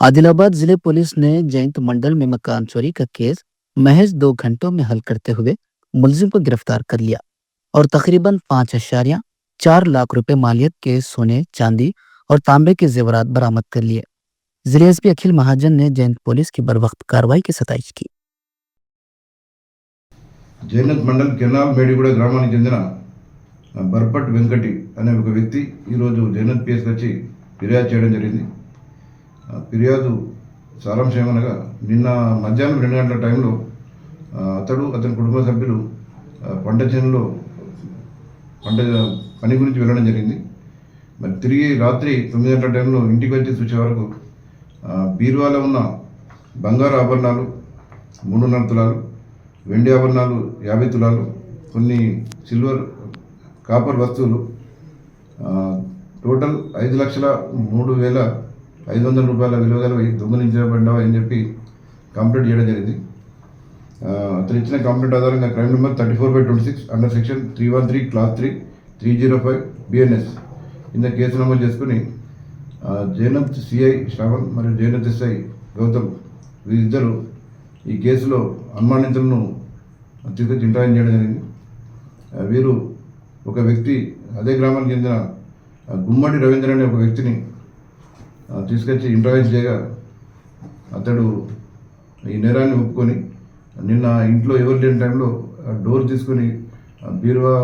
आदिलाबाद जिले पुलिस ने जयंत मंडल में मकान चोरी का केस महज 2 घंटों में हल करते हुए मुलजिम को गिरफ्तार कर लिया और तकरीबन 5.4 लाख रुपए मालियत के सोने, चांदी और तांबे के जेवरात बरामद कर लिए। जिले एसपी अखिल महाजन ने जयंत पुलिस की बर्वक्त कार्रवाई की सताइश की। జైనత్ మండల్ కెనాల్ మేడిగూడ గ్రామానికి చెందిన బర్పట్ వెంకటి అనే ఒక వ్యక్తి ఈరోజు జైనత్ పిఎస్కి వచ్చి ఫిర్యాదు చేయడం జరిగింది. ఫిర్యాదు సారాంశం ఏమనగా, నిన్న మధ్యాహ్నం 2 గంటల టైంలో అతని కుటుంబ సభ్యులు పంట చేనులో పని గురించి వెళ్ళడం జరిగింది. మరి తిరిగి రాత్రి 9 గంటల టైంలో ఇంటికి వచ్చి చూసే వరకు బీరువాలో ఉన్న బంగారు ఆభరణాలు 3.5 తులాలు, వెండి ఆభరణాలు 50 తులాలు, కొన్ని సిల్వర్ కాపర్ వస్తువులు టోటల్ 5,03,500 రూపాయల విలువ గలవి దొంగలించబడ్డావా అని చెప్పి కంప్లైంట్ చేయడం జరిగింది. అతను ఇచ్చిన కంప్లైంట్ ఆధారంగా crime number 34/26 under section 313 class 3 305 BNS కింద కేసు నమోదు చేసుకుని జైనత్ సిఐ శ్రావణ్ మరియు జైనత్ ఎస్ఐ గౌతమ్ వీరిద్దరూ ఈ కేసులో అనుమానితులను తీసుకొచ్చి ఇంటర్వ్యూ చేయడం జరిగింది. వీరు ఒక వ్యక్తి, అదే గ్రామానికి చెందిన గుమ్మడి రవీంద్ర అనే ఒక వ్యక్తిని తీసుకొచ్చి ఇంటర్వ్యూ చేయగా అతడు ఈ నేరాన్ని ఒప్పుకొని నిన్న ఇంట్లో ఎవరు లేని టైంలో డోర్ తీసుకొని బీరువా